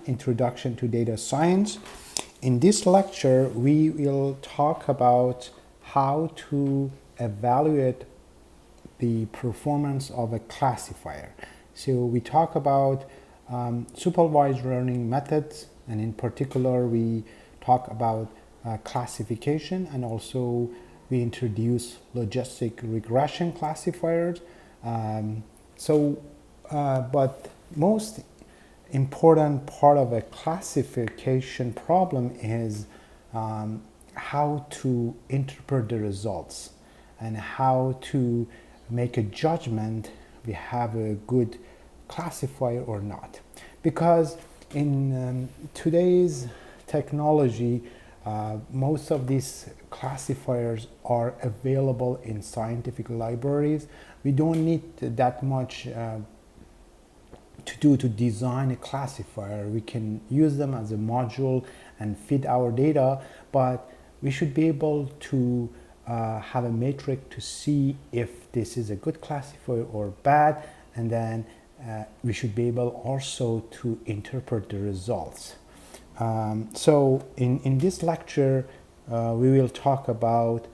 Introduction to Data Science. In this lecture, we will talk about how to evaluate the performance of a classifier. So we talk about supervised learning methods, and in particular we talk about classification, and also we introduce logistic regression classifiers. But most important part of a classification problem is how to interpret the results and how to make a judgment we have a good classifier or not. Because in today's technology, most of these classifiers are available in scientific libraries. We don't need that much to design a classifier. We can use them as a module and feed our data, but we should be able to have a metric to see if this is a good classifier or bad, and then we should be able also to interpret the results. So in this lecture, we will talk about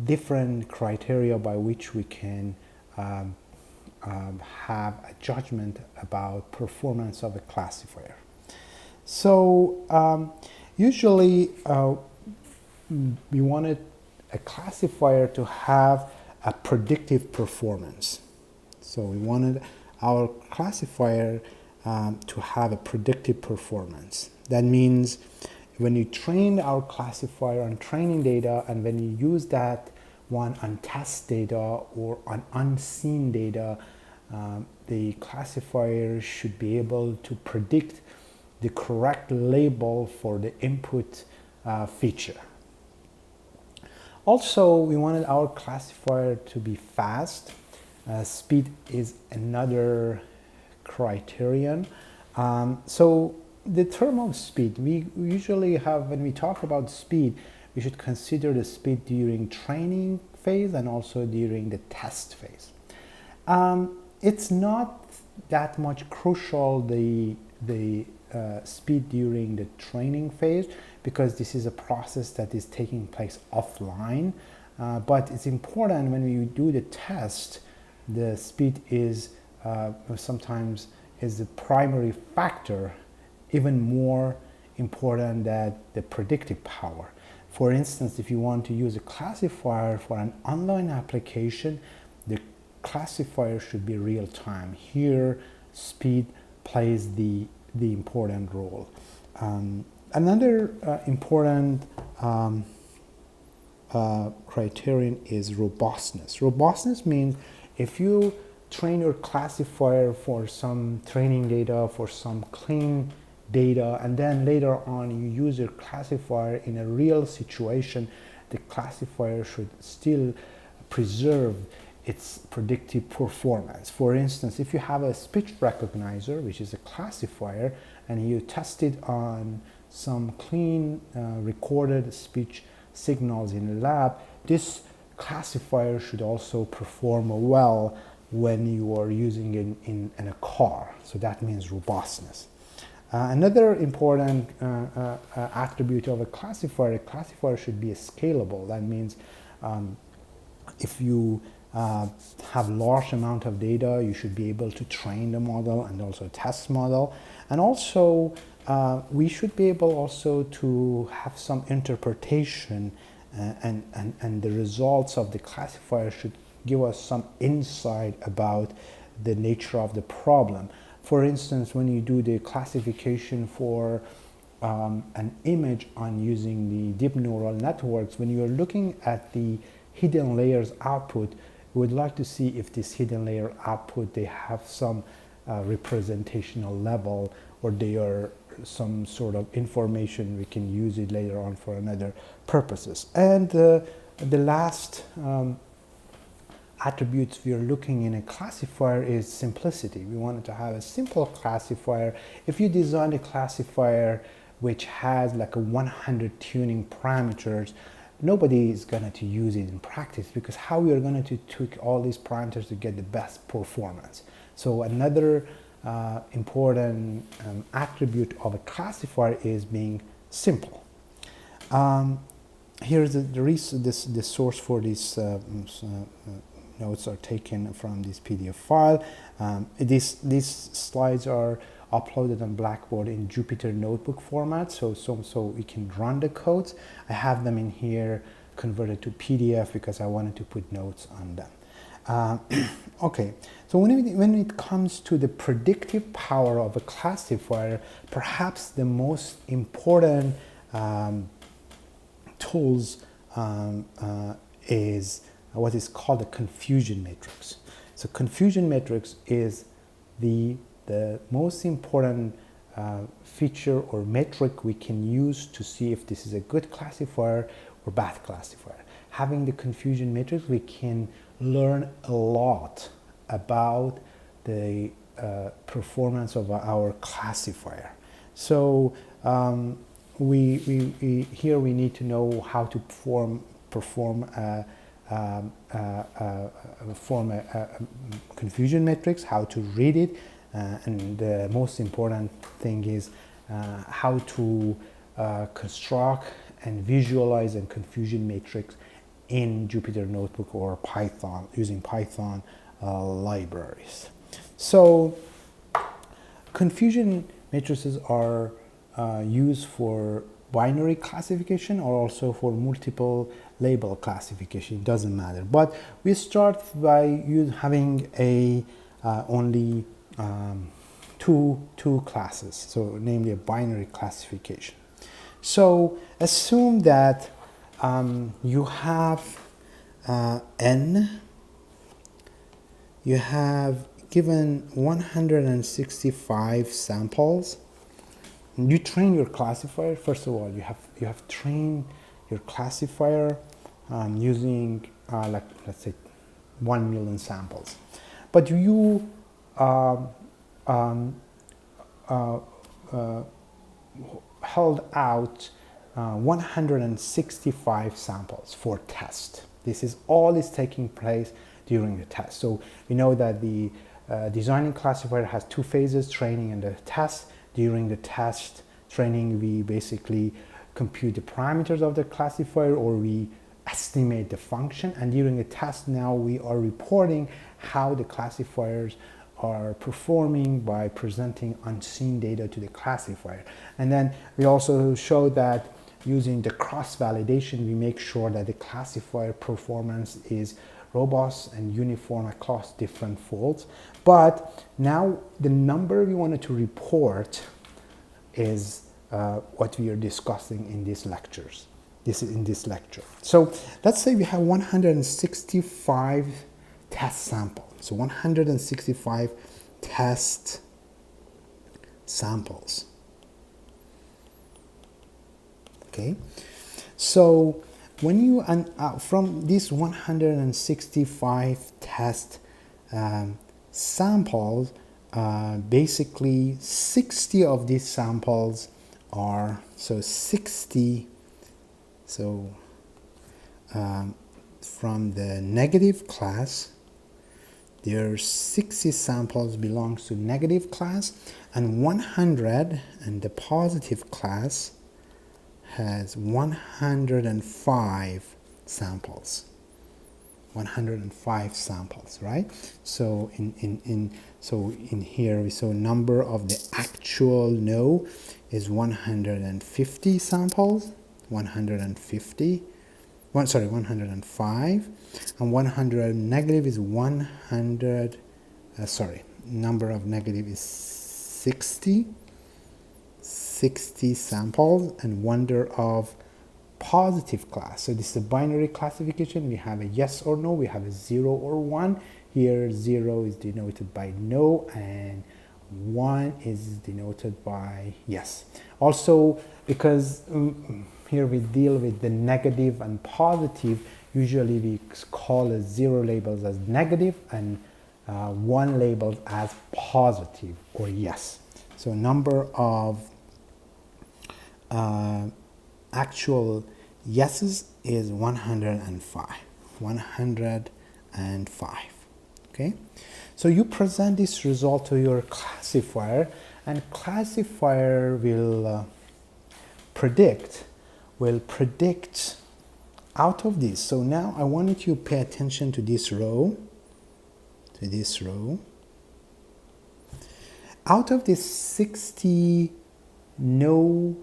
different criteria by which we can have a judgment about performance of a classifier. So usually we wanted a classifier to have a predictive performance. So we wanted our classifier to have a predictive performance. That means when you train our classifier on training data, and when you use that one on test data or on unseen data, the classifier should be able to predict the correct label for the input feature. Also, we wanted our classifier to be fast. Speed is another criterion. So the term of speed, we usually have, when we talk about speed, we should consider the speed during training phase and also during the test phase. It's not that much crucial, the speed during the training phase, because this is a process that is taking place offline. But it's important when we do the test, the speed is sometimes is the primary factor, even more important than the predictive power. For instance, if you want to use a classifier for an online application, the classifier should be real time. Here, speed plays the important role. Another important criterion is robustness. Robustness means if you train your classifier for some training data, for some clean data, and then later on you use your classifier in a real situation, the classifier should still preserve its predictive performance. For instance, if you have a speech recognizer, which is a classifier, and you test it on some clean recorded speech signals in the lab, this classifier should also perform well when you are using it in a car. So that means robustness. Another important attribute of a classifier should be scalable. That means if you have large amount of data, you should be able to train the model and also test model. And also we should be able also to have some interpretation, and the results of the classifier should give us some insight about the nature of the problem. For instance, when you do the classification for an image on using the deep neural networks, when you are looking at the hidden layers output, we would like to see if this hidden layer output, they have some representational level, or they are some sort of information we can use it later on for another purposes. And the last attributes we are looking in a classifier is simplicity. We wanted to have a simple classifier. If you design a classifier which has like a 100 tuning parameters, nobody is going to use it in practice, because how we are going to tweak all these parameters to get the best performance. So another important attribute of a classifier is being simple. Here's the source for these notes are taken from this PDF file. These slides are uploaded on Blackboard in Jupyter Notebook format, so we can run the codes. I have them in here converted to PDF because I wanted to put notes on them. Okay, so when it comes to the predictive power of a classifier, perhaps the most important tools is what is called a confusion matrix. So confusion matrix is the most important feature or metric we can use to see if this is a good classifier or bad classifier. Having the confusion matrix, we can learn a lot about the performance of our classifier. So here we need to know how to form a confusion matrix, how to read it, and the most important thing is how to construct and visualize a confusion matrix in Jupyter Notebook or Python, using Python libraries. So confusion matrices are used for binary classification or also for multiple label classification. It doesn't matter, but we start by having only two classes, so namely a binary classification. So assume that you have n, you have given 165 samples. You train your classifier. First of all, you have trained your classifier using like, let's say 1 million samples, but you held out 165 samples for test. This is all is taking place during the test. So we know that the designing classifier has two phases, training and the test. During the test training, we basically compute the parameters of the classifier or we estimate the function, and during the test now we are reporting how the classifiers are performing by presenting unseen data to the classifier. And then we also show that using the cross-validation, we make sure that the classifier performance is robust and uniform across different folds. But now the number we wanted to report is what we are discussing in these lectures. In this lecture. So let's say we have 165 test samples. So 165 test samples. Okay. So when you from these 165 test samples, basically 60 of these samples are, so 60, so from the negative class, there are 60 samples belongs to negative class, and 100, and the positive class has 105 samples. 105 samples, right? So in here we saw number of the actual no is 150 samples, 105, and 100 negative is 100, number of negative is 60 samples, and wonder of positive class. So this is a binary classification. We have a yes or no, we have a 0 or 1. Here 0 is denoted by no and 1 is denoted by yes. Also, because here we deal with the negative and positive, usually we call a 0 labels as negative and 1 labeled as positive or yes. So number of actual yeses is 105. 105. Okay, So you present this result to your classifier, and classifier will predict out of this. So now I wanted you to pay attention to this row, Out of these 60 no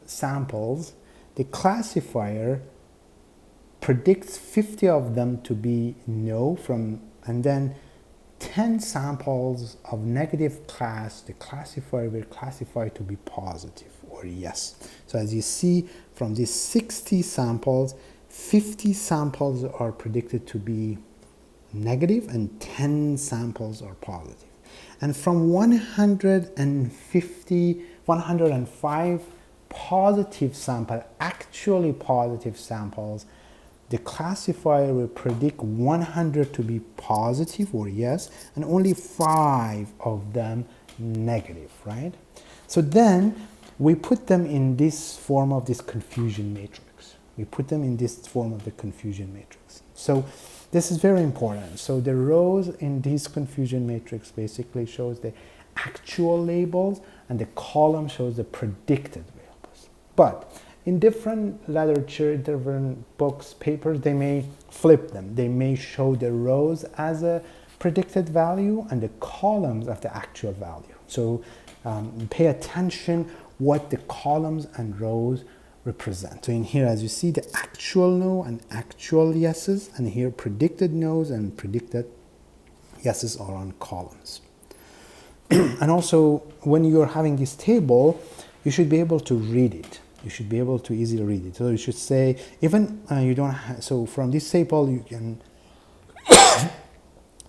samples, the classifier predicts 50 of them to be no and then 10 samples of negative class, the classifier will classify to be positive or yes. So as you see from these 60 samples, 50 samples are predicted to be negative and 10 samples are positive. And from 105 positive samples, actually positive samples, the classifier will predict 100 to be positive or yes, and only 5 of them negative, right? So then we put them in this form of this confusion matrix. So this is very important. So the rows in this confusion matrix basically shows the actual labels and the column shows the predicted labels. But in different literature, different books, papers, they may flip them. They may show the rows as a predicted value and the columns of the actual value. So pay attention what the columns and rows represent. So in here, as you see, the actual no and actual yeses, and here predicted no's and predicted yeses are on columns. And also, when you're having this table, you should be able to read it. You should be able to easily read it. So you should say, even you don't have, so from this table, you can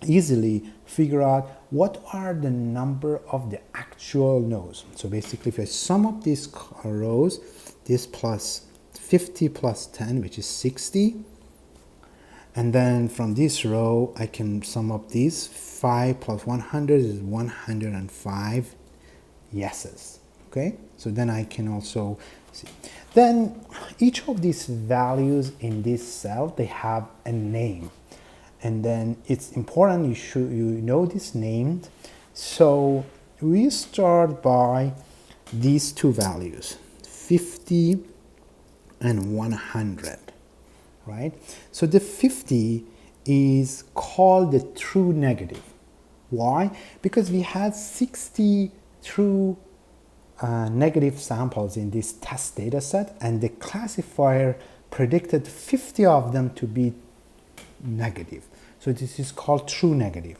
easily figure out what are the number of the actual no's. So basically, if I sum up these rows, this plus 50 plus 10, which is 60. And then from this row, I can sum up these. 5 plus 100 is 105 yeses. Okay? So then I can also see. Then each of these values in this cell, they have a name. And then it's important you know this name. So we start by these two values, 50 and 100, right? So the 50 is called the true negative. Why? Because we had 60 true negative samples in this test data set, and the classifier predicted 50 of them to be negative. So this is called true negative.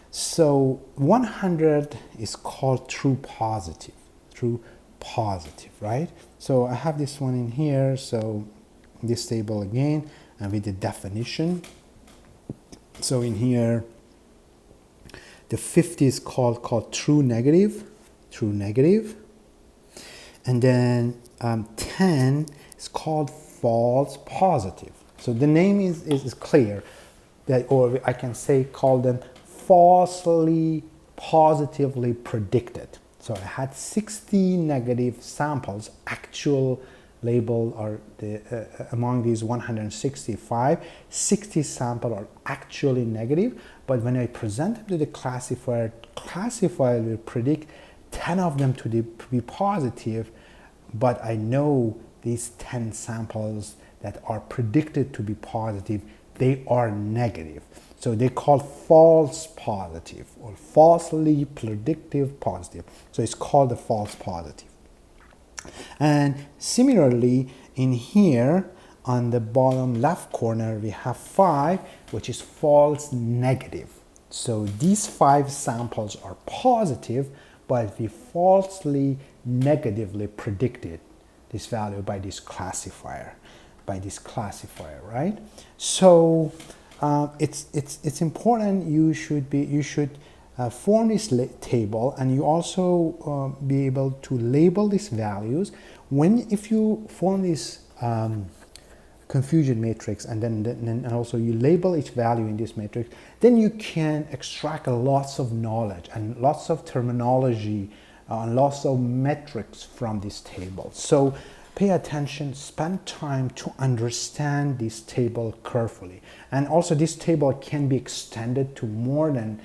So 100 is called true positive, right? So I have this one in here, so this table again, and with the definition. So in here, the 50 is called true negative, and then 10 is called false positive. So the name is clear, that, or I can say call them falsely positively predicted. So I had 60 negative samples, actual label are among these 165, 60 samples are actually negative, but when I present them to the classifier will predict 10 of them to be positive, but I know these 10 samples that are predicted to be positive, they are negative. So they call false positive or falsely predictive positive. So it's called a false positive. And similarly, in here on the bottom left corner, we have 5, which is false negative. So these 5 samples are positive, but we falsely negatively predicted this value by this classifier, right? So it's important you should form this table, and you also be able to label these values. If you form this confusion matrix and also you label each value in this matrix, then you can extract lots of knowledge and lots of terminology and lots of metrics from this table. So pay attention, spend time to understand this table carefully. And also this table can be extended to more than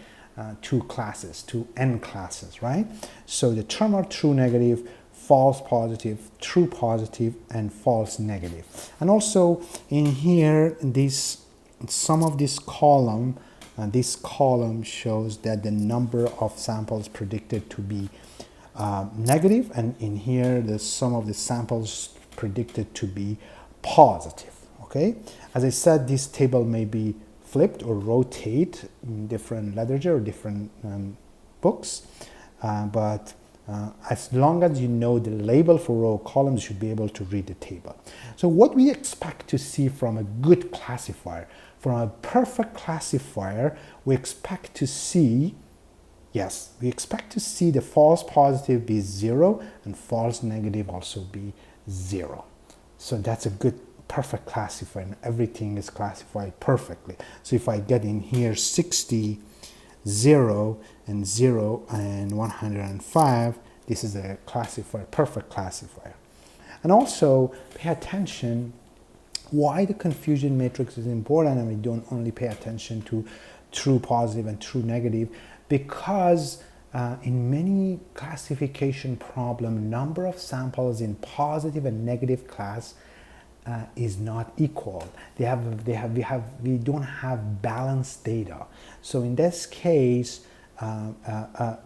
two classes, two n classes, right? So the term are true negative, false positive, true positive, and false negative. And also in here, this some of this column shows that the number of samples predicted to be negative, and in here the sum of the samples predicted to be positive. Okay, as I said, this table may be flipped or rotate in different literature or different books, but as long as you know the label for row columns, you should be able to read the table. So what we expect to see from a good classifier, from a perfect classifier, we expect to see, yes, we expect to see the false positive be 0 and false negative also be 0. So that's a good perfect classifier, and everything is classified perfectly. So if I get in here 60, 0 and 0 and 105, this is a classifier, perfect classifier. And also pay attention why the confusion matrix is important, and we don't only pay attention to true positive and true negative, because in many classification problem, number of samples in positive and negative class is not equal. We don't have balanced data. So in this case,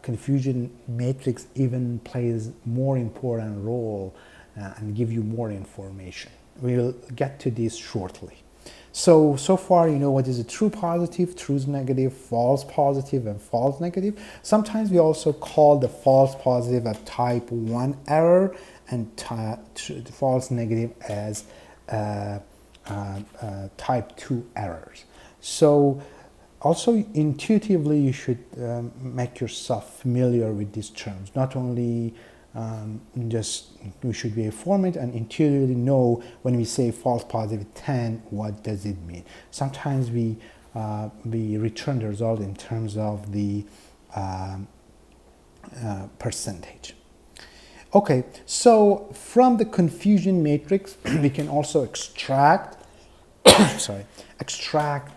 confusion matrix even plays more important role and give you more information. We'll get to this shortly. So far you know what is a true positive, true negative, false positive, and false negative. Sometimes we also call the false positive a type 1 error, and false negative as type 2 errors. So also intuitively you should make yourself familiar with these terms. Not only just we should be informed and intuitively know when we say false positive 10, what does it mean. Sometimes we return the result in terms of the percentage. Okay, so from the confusion matrix we can also extract extract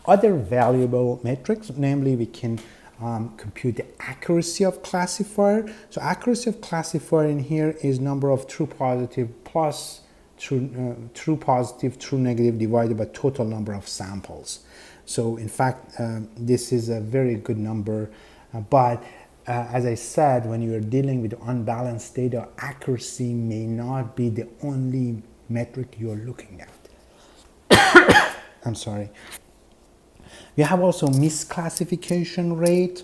other valuable metrics. Namely, we can compute the accuracy of classifier. So accuracy of classifier in here is number of true positive plus true positive, true negative divided by total number of samples. So in fact, this is a very good number, but as I said, when you are dealing with unbalanced data, accuracy may not be the only metric you are looking at. I'm sorry. We have also misclassification rate,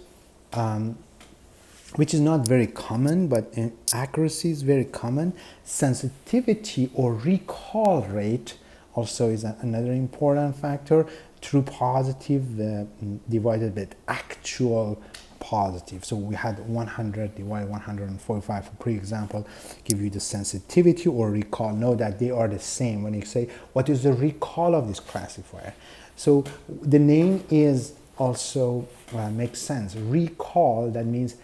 which is not very common, but in accuracy is very common. Sensitivity or recall rate also is another important factor. True positive divided by actual positive. So we had 100 divided 145 for pre-example, give you the sensitivity or recall. Know that they are the same when you say what is the recall of this classifier. So the name is also makes sense. Recall, that means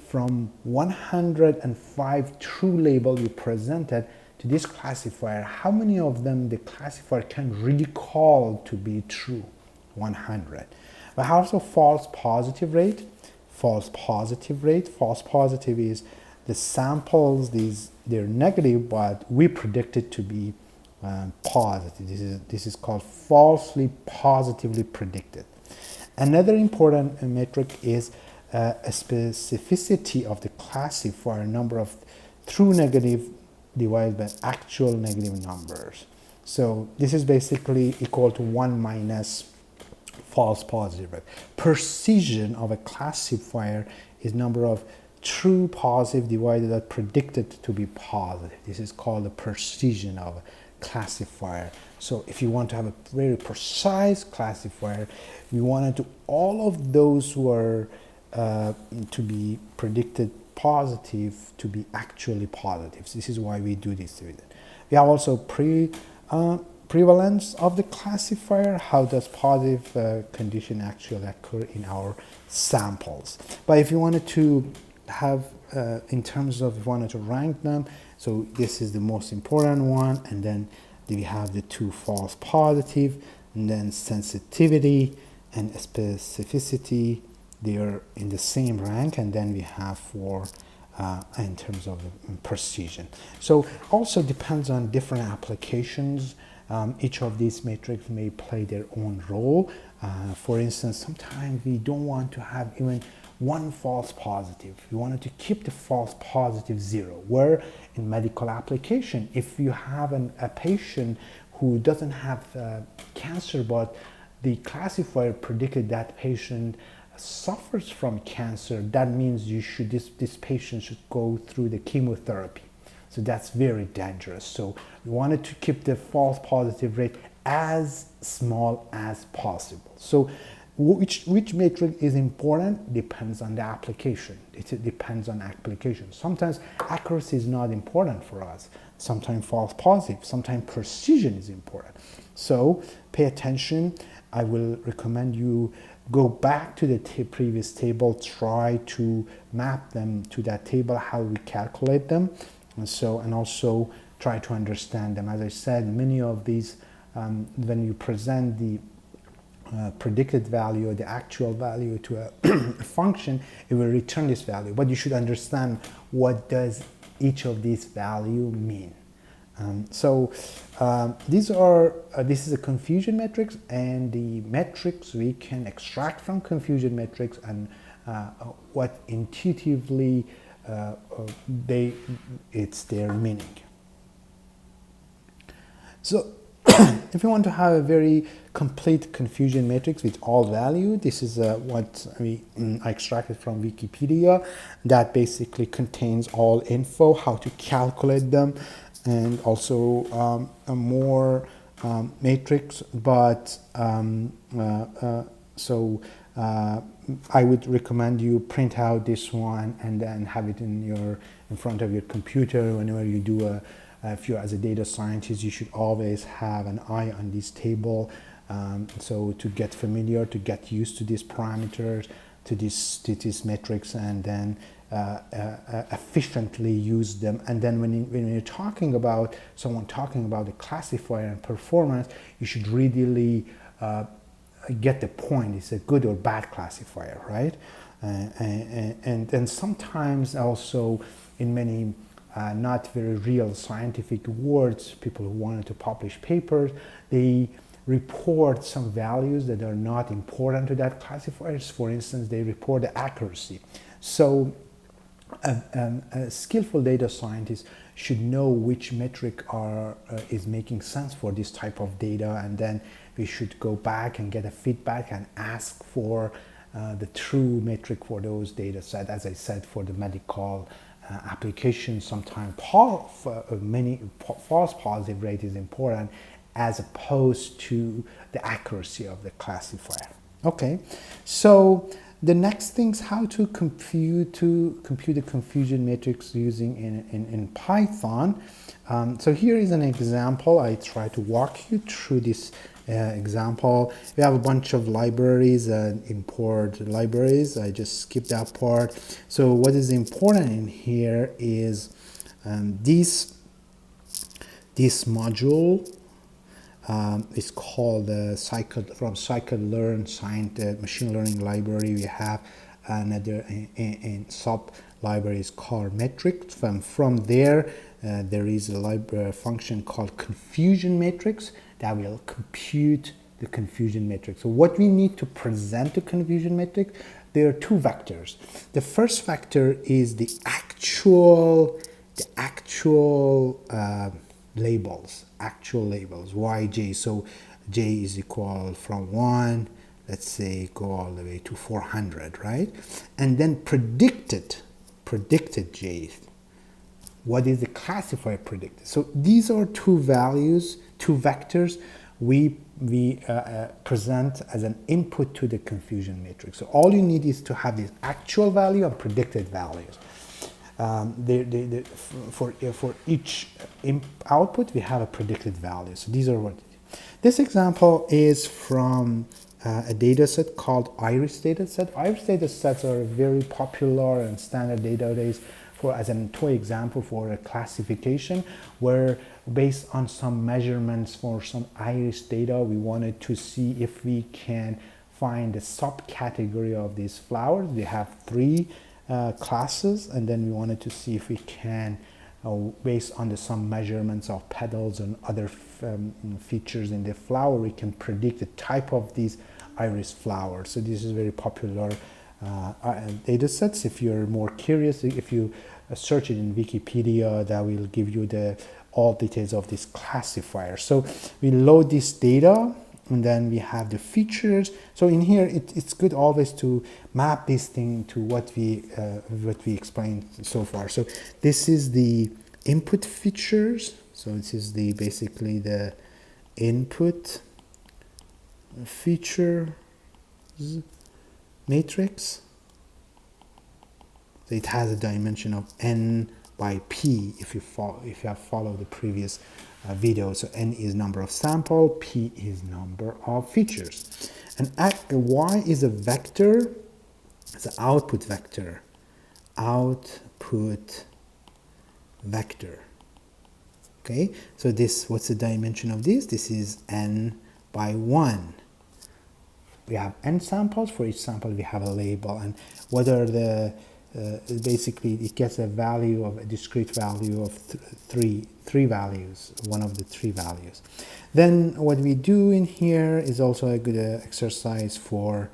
from 105 true label you presented to this classifier, how many of them the classifier can recall to be true? 100. But also false positive rate. False positive rate. False positive is the samples, they're negative, but we predict it to be positive. This is called falsely positively predicted. Another important metric is a specificity of the classifier, number of true negative divided by actual negative numbers. So this is basically equal to 1 minus false positive rate. Precision of a classifier is number of true positive divided by predicted to be positive. This is called the precision of a classifier. So if you want to have a very precise classifier, we wanted to all of those who are to be predicted positive to be actually positive. This is why we do this with it. We have also prevalence of the classifier. How does positive condition actually occur in our samples? But if you wanted to have in terms of if you wanted to rank them, so this is the most important one, and then we have the two false positive, and then sensitivity and specificity, they are in the same rank, and then we have for in terms of precision. So also depends on different applications. Each of these metrics may play their own role. For instance, sometimes we don't want to have even one false positive. We wanted to keep the false positive zero. Where in medical application, if you have a patient who doesn't have cancer, but the classifier predicted that patient suffers from cancer, that means this patient should go through the chemotherapy. So that's very dangerous. So we wanted to keep the false positive rate as small as possible. So which metric is important depends on the application. It depends on application. Sometimes accuracy is not important for us. Sometimes false positive, sometimes precision is important. So pay attention. I will recommend you go back to the previous table, try to map them to that table, how we calculate them, and also try to understand them. As I said, many of these, when you present the predicted value or the actual value to a function, it will return this value. But you should understand what does each of these value mean. This is a confusion matrix, and the metrics we can extract from confusion matrix and what intuitively it's their meaning. So if you want to have a very complete confusion matrix with all value, this is what I extracted from Wikipedia, that basically contains all info, how to calculate them, and also a more matrix. But I would recommend you print out this one and then have it in front of your computer whenever you do if you're as a data scientist. You should always have an eye on this table, so to get familiar, to get used to these parameters, to these metrics, and then efficiently use them. And then when you're talking about someone talking about the classifier and performance, you should really get the point. It's a good or bad classifier, right? And sometimes also in many not very real scientific words, people who wanted to publish papers, they report some values that are not important to that classifiers. For instance, they report the accuracy. So a skillful data scientist should know which metric is making sense for this type of data, and then we should go back and get a feedback and ask for the true metric for those data set. As I said, for the medical application, sometimes many false positive rate is important as opposed to the accuracy of the classifier. Okay, so the next thing is how to compute the confusion matrix using in Python. So here is an example. I try to walk you through this example. We have a bunch of libraries and import libraries. I just skipped that part. So what is important in here is this module is called scikit-learn machine learning library. We have another sub library is called metrics. From there, there is a library function called confusion matrix that will compute the confusion matrix. So what we need to present the confusion matrix, there are two vectors. The first vector is the actual labels, yj. So j is equal from 1, let's say go all the way to 400, right? And then predicted j. What is the classifier predicted? So these are two values, two vectors we present as an input to the confusion matrix. So all you need is to have this actual value and predicted values. For each output, we have a predicted value. So these are what. This example is from a data set called iris data set. Iris data sets are very popular and standard database as an toy example for a classification, where based on some measurements for some iris data, we wanted to see if we can find the subcategory of these flowers. We have three classes, and then we wanted to see if we can, based on some measurements of petals and other features in the flower, we can predict the type of these iris flowers. So this is very popular data sets. If you're more curious, if you search it in Wikipedia, that will give you the all details of this classifier. So we load this data, and then we have the features. So in here, it's good always to map this thing to what we explained so far. So this is the input features. So this is the basically the input feature matrix. So it has a dimension of n by p if you have followed the previous video. So n is number of sample, p is number of features, and y is a vector. It's an output vector. Output vector. Okay, so this, what's the dimension of this? This is n by 1. We have n samples. For each sample we have a label, and whether the basically it gets a value of a discrete value of three values, one of the three values. Then what we do in here is also a good exercise for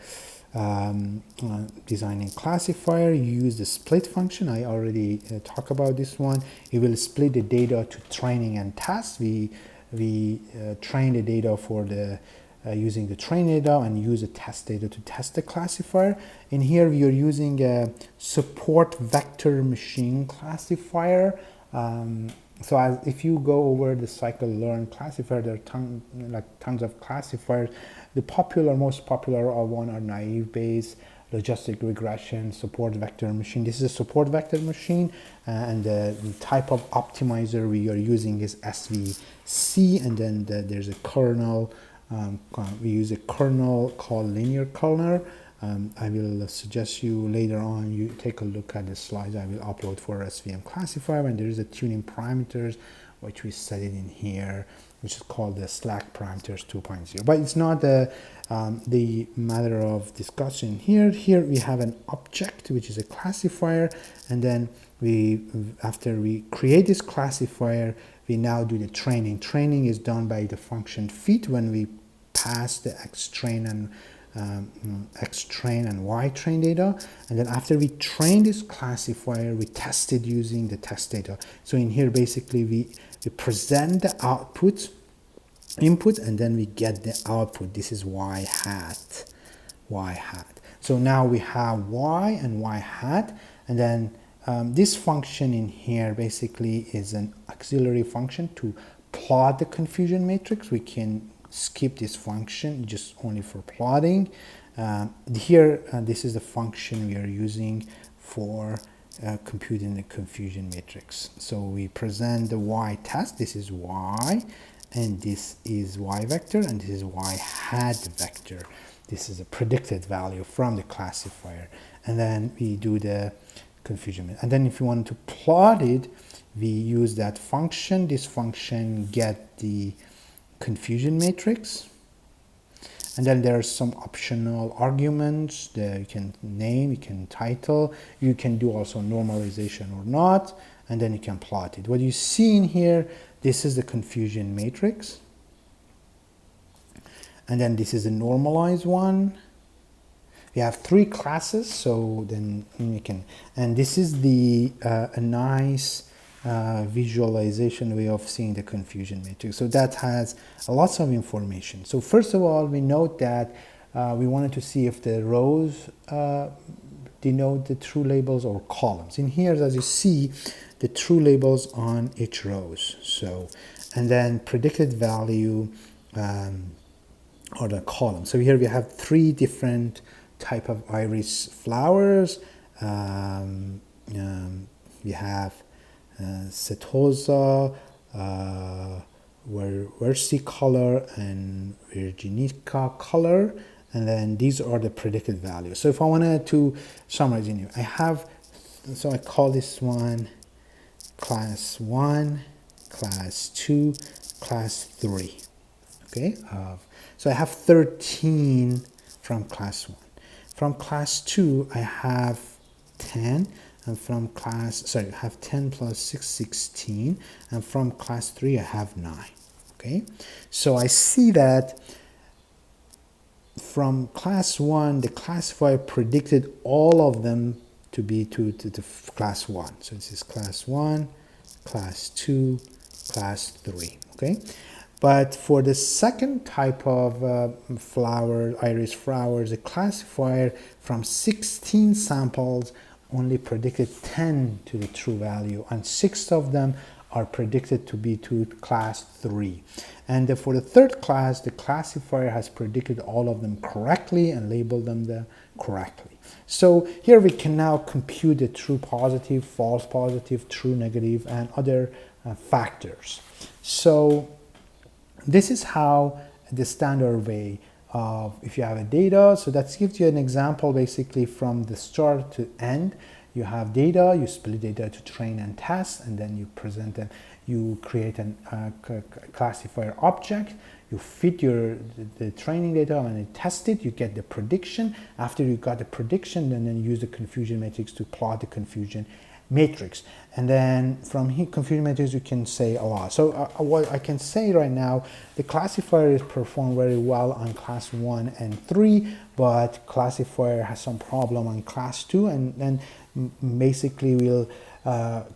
designing classifier. You use the split function. I already talked about this one. It will split the data to training and test. We train the data for the using the train data and use the test data to test the classifier. In here we are using a support vector machine classifier. So if you go over the scikit-learn classifier, there are tons of classifiers. The most popular one are naive Bayes, logistic regression, support vector machine. This is a support vector machine, and the type of optimizer we are using is SVC, and then there's a kernel. We use a kernel called linear kernel. I will suggest you later on you take a look at the slides I will upload for SVM classifier, and there is a tuning parameters which we studied in here, which is called the slack parameters 2.0. But it's not the matter of discussion here. Here we have an object which is a classifier, and then after we create this classifier, we now do the training. Training is done by the function fit when we pass the x-train and x-train and y-train data, and then after we train this classifier, we test it using the test data. So in here basically we present the input, and then we get the output. This is y hat. So now we have y and y hat, and then this function in here basically is an auxiliary function to plot the confusion matrix. We can skip this function just only for plotting. Here, this is the function we are using for computing the confusion matrix. So we present the y test. This is y, and this is y vector, and this is y hat vector. This is a predicted value from the classifier, and then we do the confusion. And then if you want to plot it, we use that function. This function get the confusion matrix, and then there are some optional arguments that you can name, you can title, you can do also normalization or not, and then you can plot it. What you see in here, this is the confusion matrix, and then this is a normalized one. We have three classes, so then you can, and this is the a nice visualization way of seeing the confusion matrix. So that has lots of information. So first of all, we note that we wanted to see if the rows denote the true labels or columns. In here, as you see, the true labels on each rows. So, and then predicted value or the column. So here we have three different type of iris flowers. We have setosa, versicolor, and virginica color, and then these are the predicted values. So if I wanted to summarize in here, so I call this one class 1, class 2, class 3. Okay, so I have 13 from class 1. From class 2, I have 10, and from class, sorry, I have 10 plus 6, 16, and from class 3, I have 9, okay? So I see that from class 1, the classifier predicted all of them to be to class 1. So this is class 1, class 2, class 3, okay? But for the second type of flower, iris flowers, the classifier from 16 samples only predicted 10 to the true value, and 6 of them are predicted to be to class 3. And for the third class, the classifier has predicted all of them correctly and labeled them correctly. So here we can now compute the true positive, false positive, true negative, and other factors. So this is how the standard way of, if you have a data, so that gives you an example basically from the start to end. You have data, you split data to train and test, and then you present them. You create a classifier object, you fit the training data, and you test it, you get the prediction. After you got the prediction, then you use the confusion matrix to plot the confusion matrix. And then from here, confusion matrix, you can say a lot. So what I can say right now, the classifier is performed very well on class 1 and 3, but classifier has some problem on class 2, and then basically we'll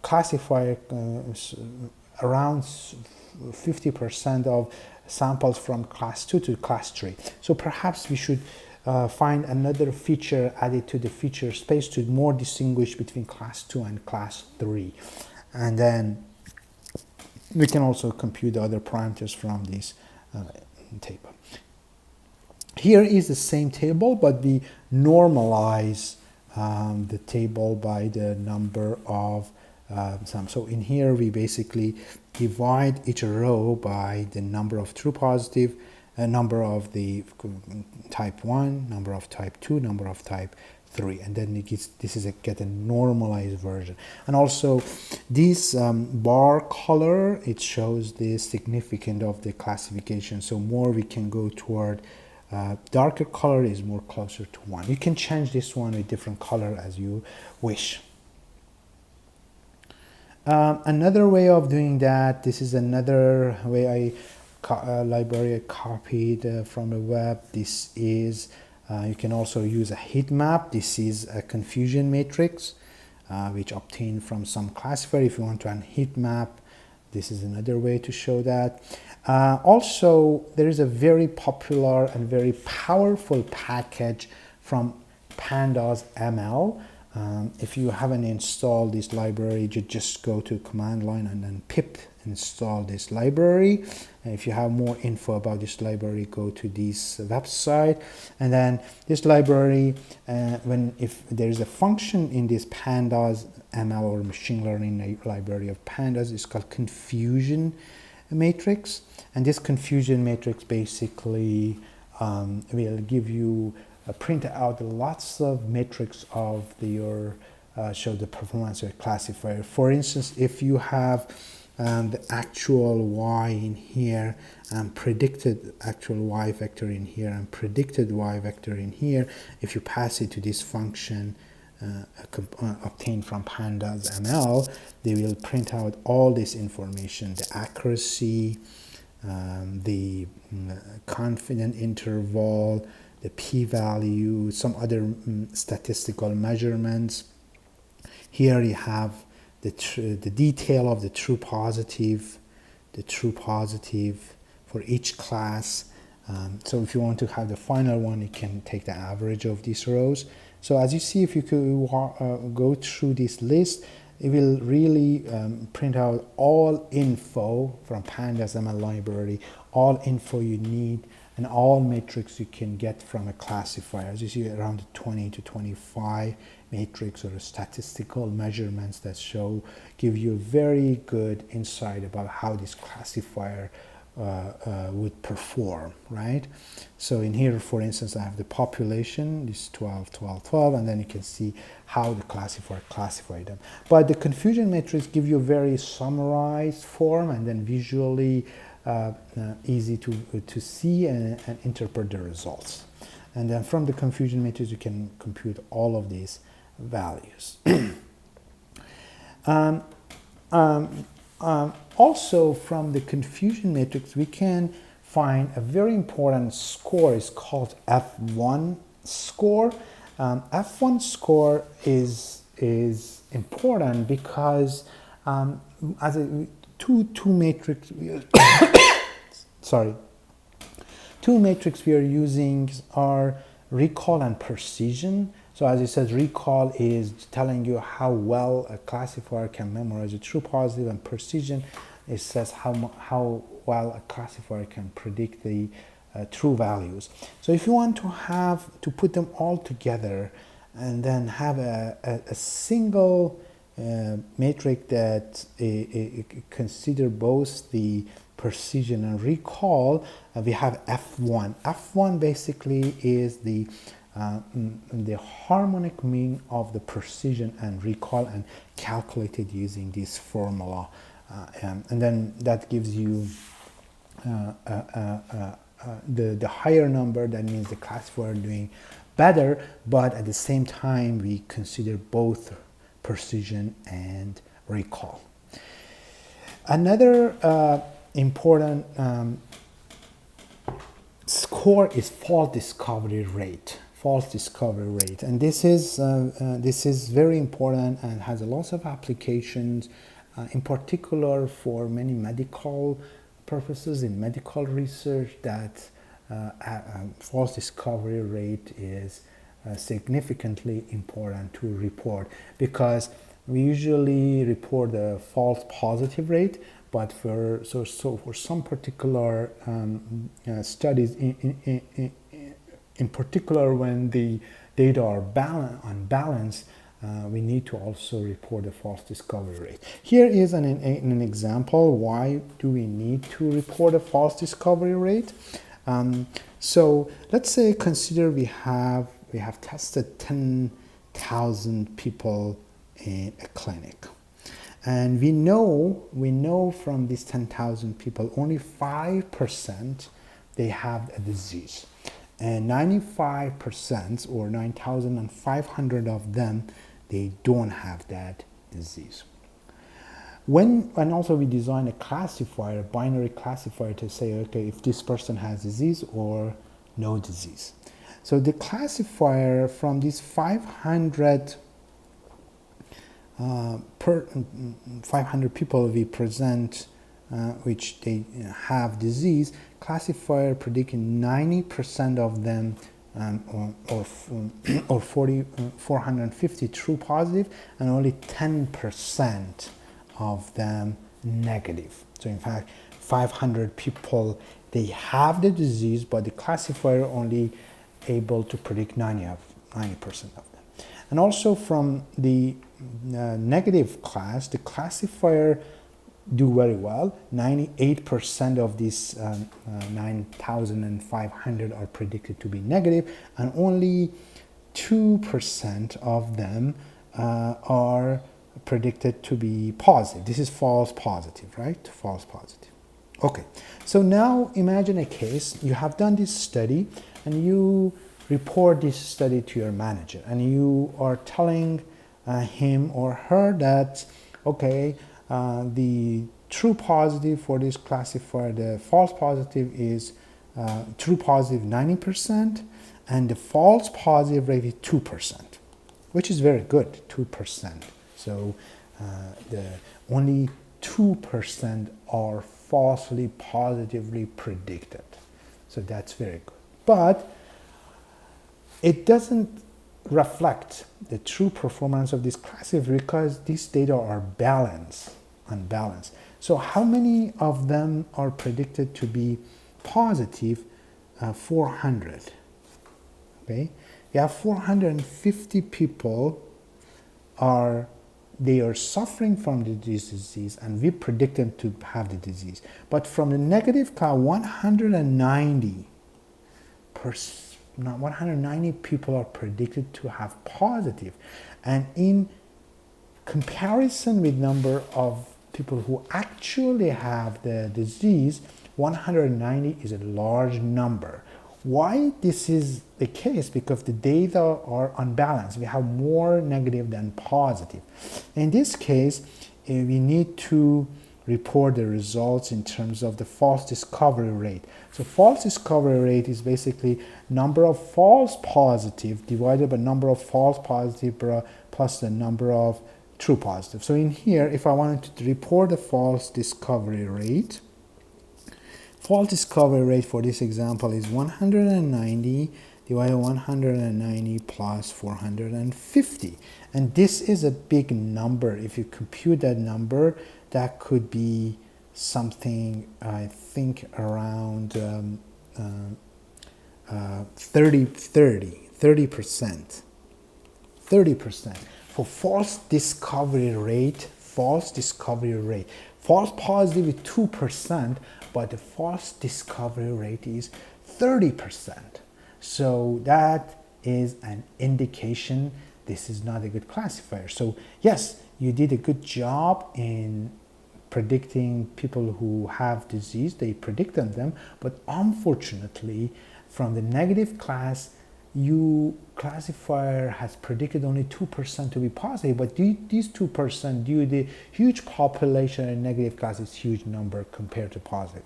classify around 50% of samples from class 2 to class 3. So perhaps we should find another feature added to the feature space to more distinguish between class 2 and class 3. And then we can also compute the other parameters from this table. Here is the same table, but we normalize the table by the number of sums. So in here we basically divide each row by the number of true positive, number of the type 1, number of type 2, number of type 3, and then it gets, this is get a normalized version. And also this bar color, it shows the significance of the classification. So more we can go toward darker color is more closer to 1. You can change this one with different color as you wish. Another way of doing that, this is another way library I copied from the web. This is, you can also use a heat map. This is a confusion matrix which obtained from some classifier. If you want to run heat map, this is another way to show that. Also, there is a very popular and very powerful package from Pandas ML. If you haven't installed this library, you just go to command line and then pip install this library. And if you have more info about this library, go to this website. And then this library, if there is a function in this Pandas ML or machine learning library of Pandas, it's called confusion matrix. And this confusion matrix basically will give you print out lots of metrics of your show the performance of your classifier. For instance, if you have the actual y in here and predicted actual y vector in here and predicted y vector in here, if you pass it to this function obtained from Pandas ML, they will print out all this information, the accuracy, the confidence interval, the p-value, some other statistical measurements. Here you have the detail of the true positive for each class. So if you want to have the final one, you can take the average of these rows. So as you see, if you could go through this list, it will really print out all info from Pandas ML library, all info you need, and all metrics you can get from a classifier. As you see, around 20 to 25 matrix or statistical measurements that give you a very good insight about how this classifier would perform, right? So in here, for instance, I have the population, this 12, 12, 12, and then you can see how the classifier classified them. But the confusion matrix give you a very summarized form and then visually easy to see and interpret the results. And then from the confusion matrix, you can compute all of these values. Also, from the confusion matrix, we can find a very important score. It's called F1 score. F1 score is important because as a two matrix sorry, two matrix we are using are recall and precision. So as it says, recall is telling you how well a classifier can memorize a true positive, and precision, it says how well a classifier can predict the true values. So if you want to put them all together and then have a single matrix that consider both the precision and recall, we have F1. F1 basically is the harmonic mean of the precision and recall, and calculated using this formula, and then that gives you the higher number. That means the classifier doing better, but at the same time we consider both precision and recall. Another important score is false discovery rate. And this is very important and has a lot of applications, in particular for many medical purposes in medical research. That false discovery rate is significantly important to report, because we usually report the false positive rate, but for some particular studies, in particular when the data are unbalanced, we need to also report the false discovery rate. Here is an example. Why do we need to report a false discovery rate? So let's say, consider we have tested 10,000 people in a clinic, and we know from these 10,000 people only 5% they have a disease, and 95% or 9,500 of them, they don't have that disease. And also we design a classifier, a binary classifier, to say, okay, if this person has disease or no disease. So the classifier from these 500 people we present, which they have disease, classifier predicting 90% of them, or 450 true positive, and only 10% of them negative. So in fact, 500 people, they have the disease, but the classifier only able to predict 90% of them. And also from the negative class, the classifier do very well. 98% of these 9,500 are predicted to be negative, and only 2% of them are predicted to be positive. This is false positive, right? False positive. Okay, so now imagine a case. You have done this study and you report this study to your manager, and you are telling him or her that, okay, the true positive for this classifier, the false positive is true positive 90%, and the false positive rate is 2%, which is very good, 2%. So the only 2% are falsely positively predicted. So that's very good. But it doesn't reflect the true performance of this classifier, because these data are unbalanced. So how many of them are predicted to be positive? 400. Okay, you have 450 people they are suffering from the disease, and we predict them to have the disease. But from the negative class, 190 people are predicted to have positive, and in comparison with number of people who actually have the disease, 190 is a large number. Why this is the case? Because the data are unbalanced. We have more negative than positive. In this case, we need to report the results in terms of the false discovery rate. So false discovery rate is basically number of false positive divided by number of false positive plus the number of true positive. So in here, if I wanted to report the false discovery rate for this example is 190 divided by 190 plus 450. And this is a big number. If you compute that number, that could be something, I think, around 30%. 30%. For false discovery rate, false positive is 2%, but the false discovery rate is 30%. So that is an indication this is not a good classifier. So yes, you did a good job in predicting people who have disease. They predicted them, but unfortunately, from the negative class, you classifier has predicted only 2% to be positive, but these 2% due to the huge population in negative class is huge number compared to positive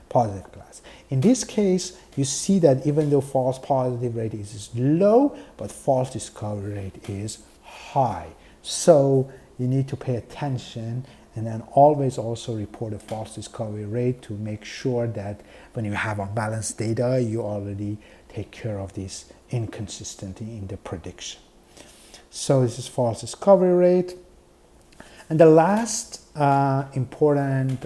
class. In this case, you see that even though false positive rate is low, but false discovery rate is high. So you need to pay attention and then always also report a false discovery rate to make sure that when you have unbalanced data, you already take care of this inconsistency in the prediction. So this is false discovery rate. And the last important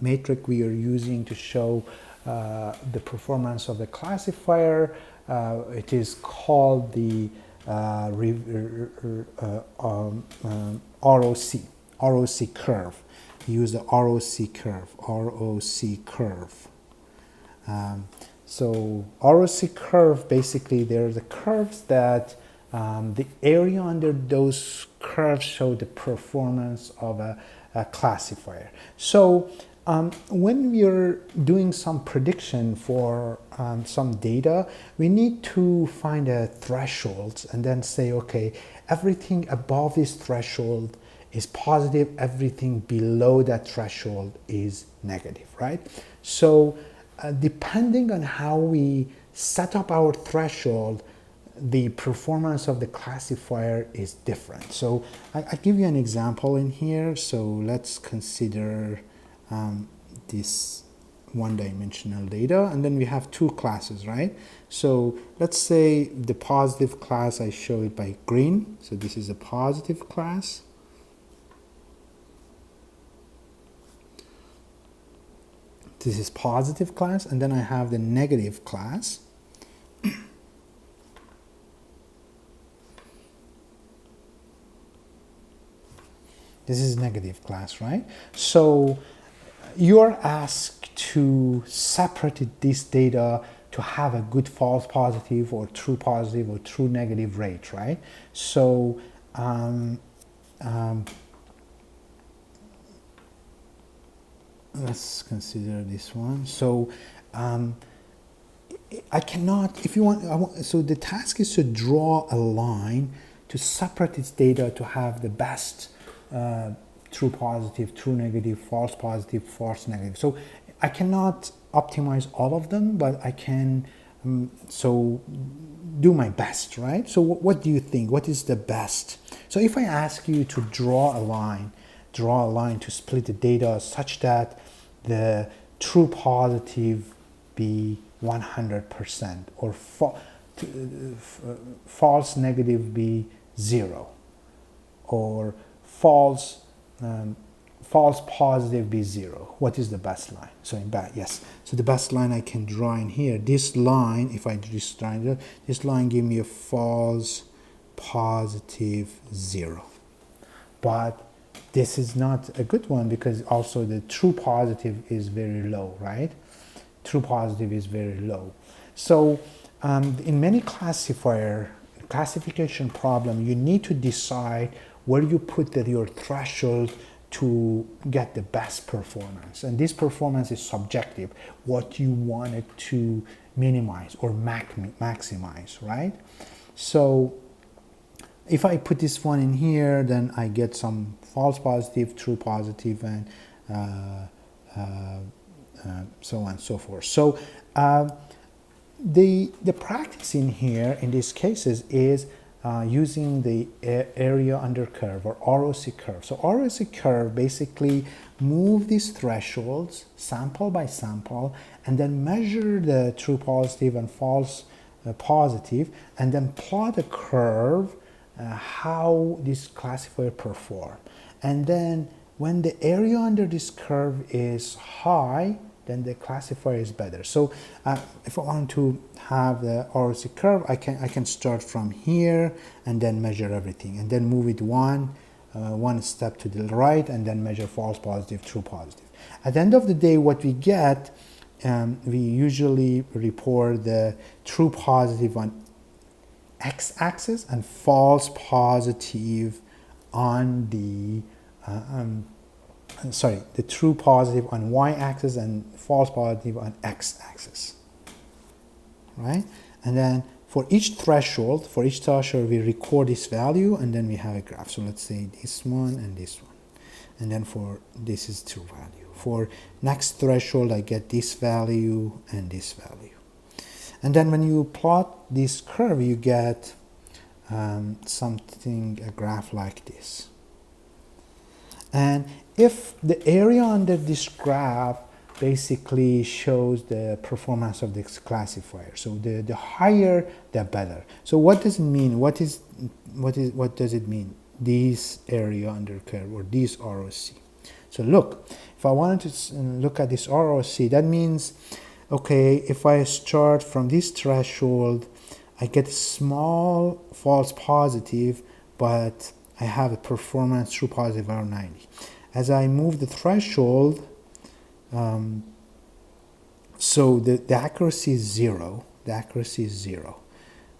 metric we are using to show the performance of the classifier, it is called the ROC curve. We use the ROC curve. So ROC curve, basically, they're the curves that the area under those curves show the performance of a classifier. So when we're doing some prediction for some data, we need to find a threshold and then say, okay, everything above this threshold is positive, everything below that threshold is negative, right? So depending on how we set up our threshold, the performance of the classifier is different. So I give you an example in here. So let's consider this one-dimensional data, and then we have two classes, right? So let's say the positive class, I show it by green. So this is a positive class. This is positive class, and then I have the negative class. This is negative class, right? So you're asked to separate this data to have a good false positive or true positive or true negative rate, right? So let's consider this one. So I cannot, if you want, so the task is to draw a line to separate its data to have the best true positive, true negative, false positive, false negative. So I cannot optimize all of them, but I can so do my best, right? So what do you think? What is the best? So if I ask you to draw a line to split the data such that the true positive be 100% or false negative be 0, or false positive be 0. What is the best line? So in bad, yes. So the best line I can draw in here. This line, if I just try this line, give me a false positive 0. But this is not a good one because also the true positive is very low, right? True positive is very low. So in many classification problem, you need to decide where you put your threshold to get the best performance. And this performance is subjective, what you want it to minimize or maximize, right? So if I put this one in here, then I get some false positive, true positive, and so on and so forth. So the practice in here in these cases is using the area under curve or ROC curve. So ROC curve basically move these thresholds sample by sample and then measure the true positive and false positive and then plot a curve how this classifier perform. And then when the area under this curve is high, then the classifier is better. So if I want to have the ROC curve, I can start from here and then measure everything and then move it one step to the right and then measure false positive, true positive. At the end of the day, what we get, we usually report the true positive on x-axis and false positive on the the true positive on y-axis and false positive on x-axis, right? And then for each threshold, we record this value and then we have a graph. So let's say this one and this one. And then for this is true value. For next threshold, I get this value and this value. And then when you plot this curve, you get a graph like this. And if the area under this graph basically shows the performance of this classifier, so the higher the better. So what does it mean? What does it mean? This area under curve or this ROC. So look, if I wanted to look at this ROC, that means, okay, if I start from this threshold, I get a small false positive, but I have a performance true positive around 90. As I move the threshold, so the accuracy is zero. The accuracy is zero.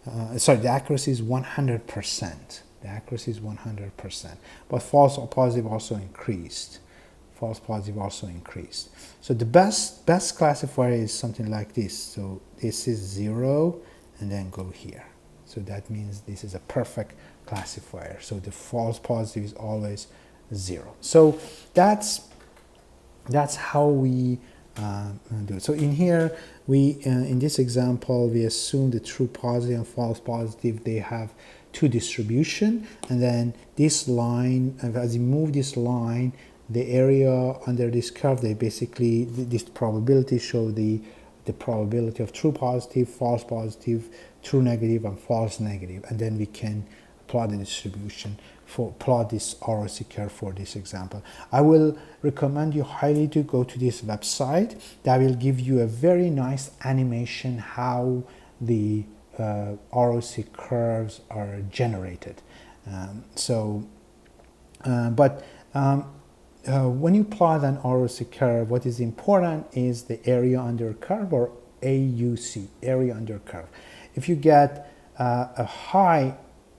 The accuracy is 100%. The accuracy is 100%. But false positive also increased. False positive also increased. So the best classifier is something like this. So this is 0 and then go here. So that means this is a perfect classifier. So the false positive is always 0. So that's how we do it. So in here, in this example, we assume the true positive and false positive, they have two distribution. And then this line, as you move this line, the area under this curve, they basically, this probability show the probability of true positive, false positive, true negative, and false negative. And then we can plot the distribution plot this ROC curve for this example. I will recommend you highly to go to this website. That will give you a very nice animation how the ROC curves are generated. When you plot an ROC curve, what is important is the area under curve, or AUC, area under curve. If you get a high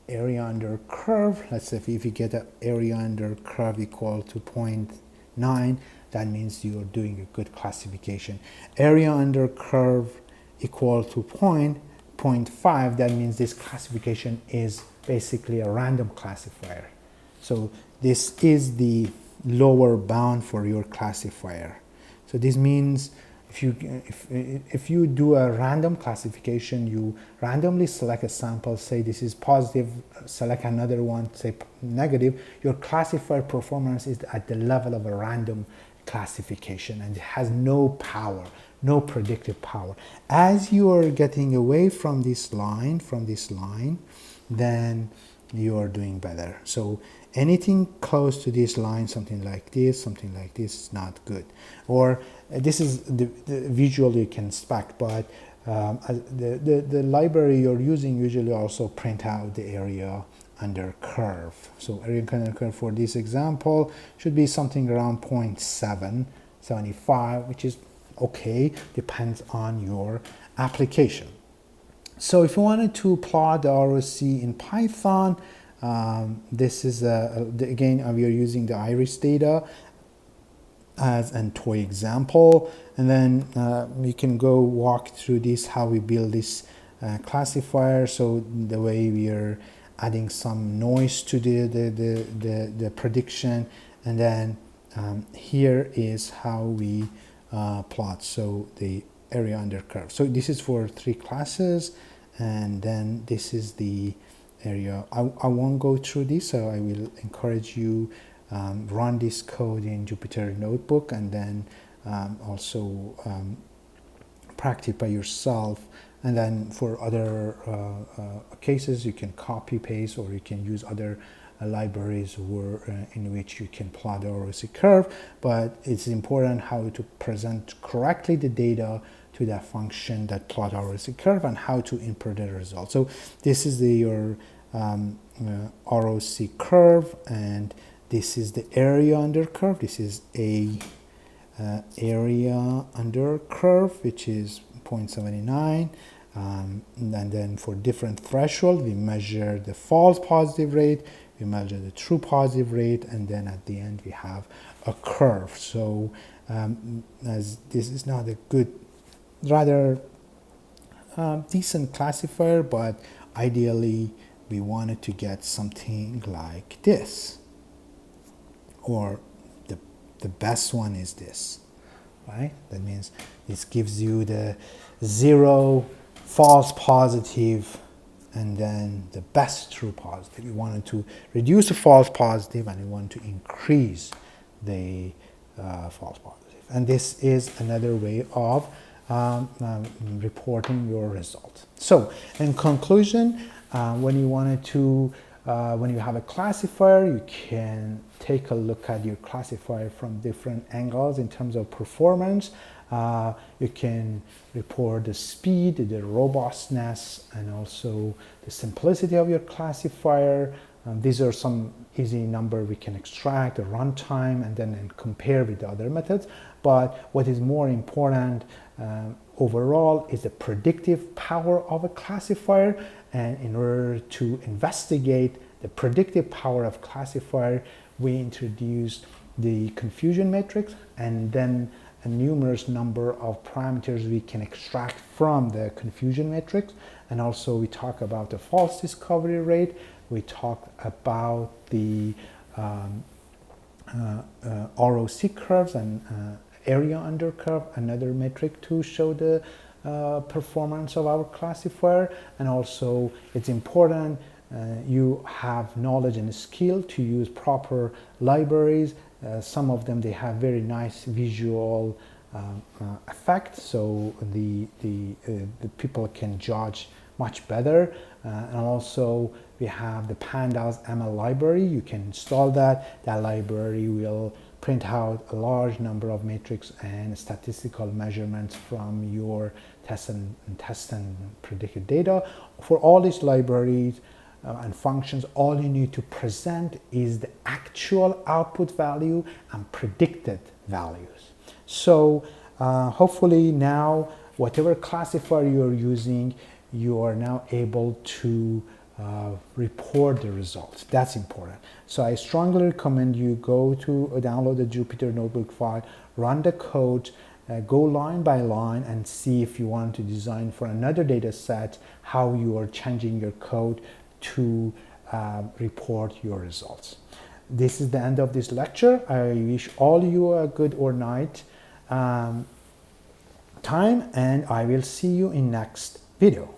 area under curve, let's say if you get an area under curve equal to 0.9, that means you are doing a good classification. Area under curve equal to 0.5, that means this classification is basically a random classifier. So this is the lower bound for your classifier. So this means if you do a random classification, you randomly select a sample, say this is positive, select another one, say negative, your classifier performance is at the level of a random classification and it has no power, no predictive power. As you are getting away from this line, then you are doing better. So anything close to this line, something like this is not good. Or this is the visual you can expect, but the library you're using usually also print out the area under curve. So area under curve for this example should be something around 0.775, which is okay, depends on your application. So if you wanted to plot the ROC in Python, this is again we are using the iris data. as a toy example, and then we can go walk through this, how we build this classifier. So the way we are adding some noise to the prediction, and then here is how we plot so the area under curve. So this is for 3 classes, and then this is the area. I won't go through this, so I will encourage you run this code in Jupyter Notebook, and then also practice by yourself. And then for other cases, you can copy paste, or you can use other libraries in which you can plot the ROC curve. But it's important how to present correctly the data to that function that plot ROC curve, and how to input the result. So this is your ROC curve, and this is the area under curve. This is a area under curve, which is 0.79. And then for different threshold, we measure the false positive rate, we measure the true positive rate, and then at the end we have a curve. So as this is not a good, rather decent classifier, but ideally we wanted to get something like this, or the best one is this, right? That means this gives you the 0 false positive and then the best true positive. We wanted to reduce the false positive, and we want to increase the false positive. And this is another way of reporting your result. So in conclusion, when you have a classifier, you can take a look at your classifier from different angles in terms of performance. You can report the speed, the robustness, and also the simplicity of your classifier. These are some easy number we can extract, the runtime, and then compare with the other methods. But what is more important overall is the predictive power of a classifier. And in order to investigate the predictive power of classifier, we introduced the confusion matrix, and then a numerous number of parameters we can extract from the confusion matrix. And also we talk about the false discovery rate. We talk about the ROC curves and area under curve, another metric to show the performance of our classifier. And also it's important you have knowledge and skill to use proper libraries. Some of them, they have very nice visual effect, so the people can judge much better. And also we have the pandas ML library. You can install that. That library will print out a large number of metrics and statistical measurements from your test and predicted data. For all these libraries and functions, all you need to present is the actual output value and predicted values. So hopefully now, whatever classifier you're using, you are now able to report the results. That's important. So I strongly recommend you go to download the Jupyter Notebook file, run the code, go line by line, and see if you want to design for another data set, how you are changing your code to report your results. This is the end of this lecture. I wish all you a good or night time, and I will see you in next video.